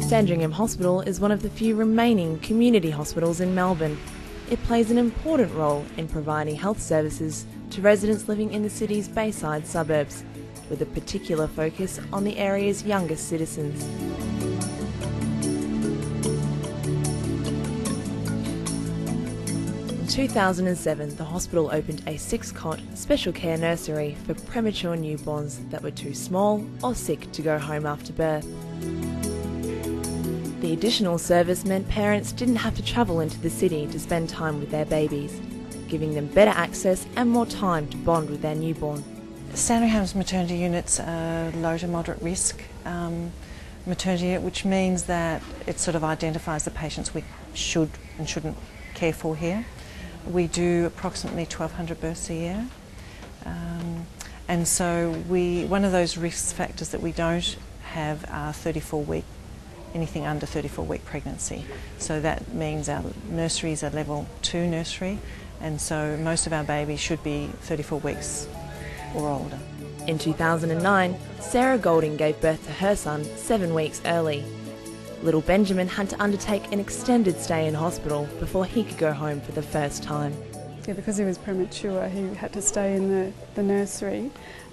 Sandringham Hospital is one of the few remaining community hospitals in Melbourne. It plays an important role in providing health services to residents living in the city's Bayside suburbs, with a particular focus on the area's youngest citizens. In 2007, the hospital opened a 6-cot special care nursery for premature newborns that were too small or sick to go home after birth. The additional service meant parents didn't have to travel into the city to spend time with their babies, giving them better access and more time to bond with their newborn. Sandringham's maternity units are low to moderate risk maternity unit, which means that it sort of identifies the patients we should and shouldn't care for here. We do approximately 1,200 births a year, and so one of those risk factors that we don't have are anything under 34-week pregnancy. So that means our nursery is a level 2 nursery, and so most of our babies should be 34 weeks or older. In 2009, Sarah Golding gave birth to her son 7 weeks early. Little Benjamin had to undertake an extended stay in hospital before he could go home for the first time. Yeah, because he was premature, he had to stay in the nursery.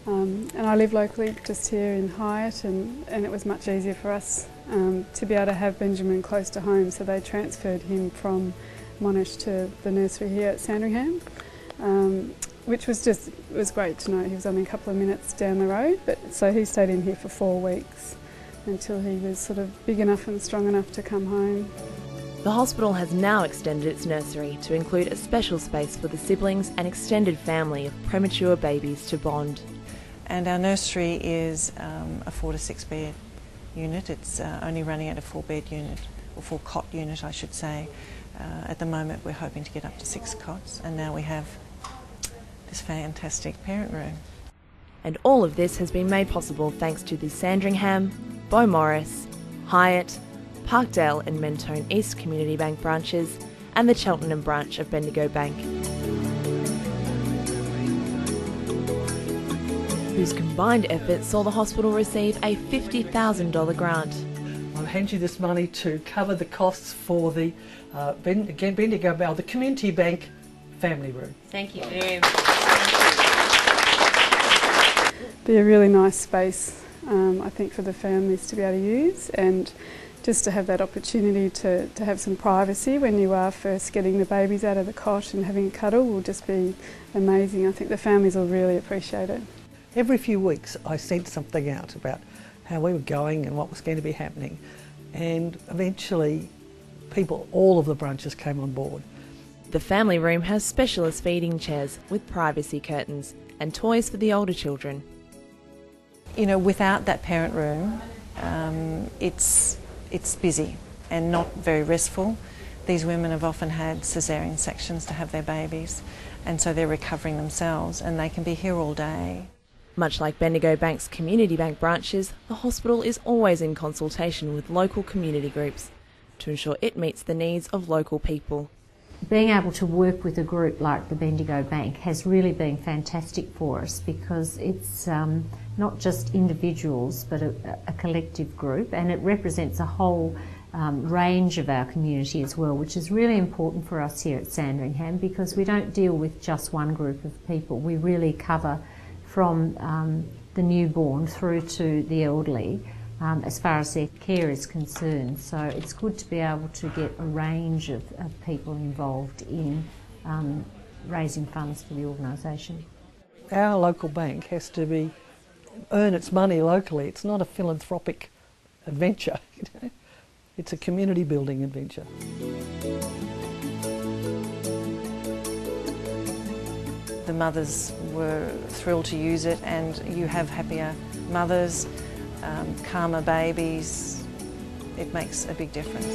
And I live locally just here in Hyatt, and it was much easier for us to be able to have Benjamin close to home, so they transferred him from Monash to the nursery here at Sandringham, which was great to know. He was only a couple of minutes down the road, so he stayed in here for 4 weeks until he was sort of big enough and strong enough to come home. The hospital has now extended its nursery to include a special space for the siblings and extended family of premature babies to bond. And our nursery is a 4 to 6 bed unit. It's only running at a 4-bed unit, or 4-cot unit I should say. At the moment we're hoping to get up to 6 cots, and now we have this fantastic parent room. And all of this has been made possible thanks to the Sandringham, Beaumaris, Hyatt, Parkdale and Mentone East Community Bank branches and the Cheltenham branch of Bendigo Bank, whose combined efforts saw the hospital receive a $50,000 grant. I'll hand you this money to cover the costs for the Bendigo, the Community Bank family room. Thank you very much. Be a really nice space, I think, for the families to be able to use, and just to have that opportunity to have some privacy when you are first getting the babies out of the cot and having a cuddle will just be amazing. I think the families will really appreciate it. Every few weeks I sent something out about how we were going and what was going to be happening, and eventually all of the branches came on board. The family room has specialist feeding chairs with privacy curtains and toys for the older children. You know, without that parent room, it's busy and not very restful. These women have often had caesarean sections to have their babies, and so they're recovering themselves, and they can be here all day. Much like Bendigo Bank's community bank branches, the hospital is always in consultation with local community groups to ensure it meets the needs of local people. Being able to work with a group like the Bendigo Bank has really been fantastic for us, because it's not just individuals but a collective group, and it represents a whole range of our community as well, which is really important for us here at Sandringham, because we don't deal with just one group of people. We really cover from the newborn through to the elderly, as far as their care is concerned. So it's good to be able to get a range of people involved in raising funds for the organisation. Our local bank has to earn its money locally. It's not a philanthropic adventure. It's a community building adventure. The mothers were thrilled to use it, and you have happier mothers, calmer babies. It makes a big difference.